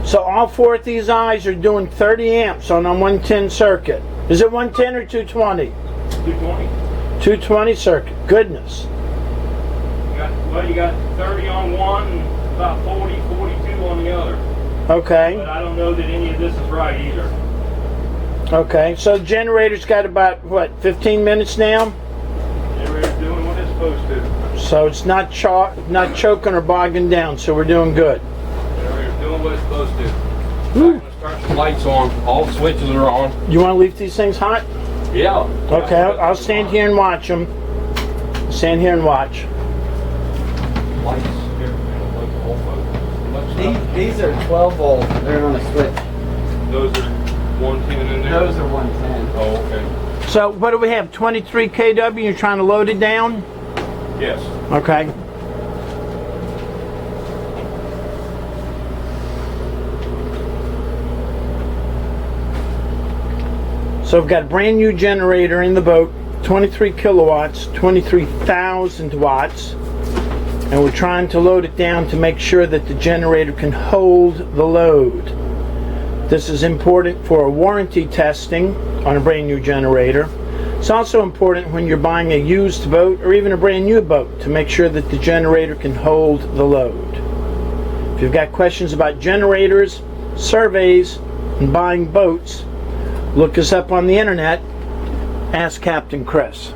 So all four of these eyes are doing 30 amps on a 110 circuit. Is it 110 or 220? 220. 220 circuit. Goodness. You got 30 on one and about 40, 42 on the other. Okay. But I don't know that any of this is right either. Okay. So the generator's got about, what, 15 minutes now? Generator's doing what it's supposed to. So it's not choking or bogging down, so we're doing good. Generator's doing what it's supposed to. I'm going to start the lights on. All the switches are on. You want to leave these things hot? Yeah. Okay, I'll stand here and watch them. Stand here and watch. Lights. These are 12 volt. They're on a switch. Those are 110 in there? Those are 110. Oh, okay. So what do we have? 23 kW. You're trying to load it down? Yes. Okay. So I've got a brand new generator in the boat, 23 kilowatts, 23,000 watts, and we're trying to load it down to make sure that the generator can hold the load. This is important for warranty testing on a brand new generator. It's also important when you're buying a used boat or even a brand new boat to make sure that the generator can hold the load. If you've got questions about generators, surveys, and buying boats, look us up on the internet. Ask Captain Chris.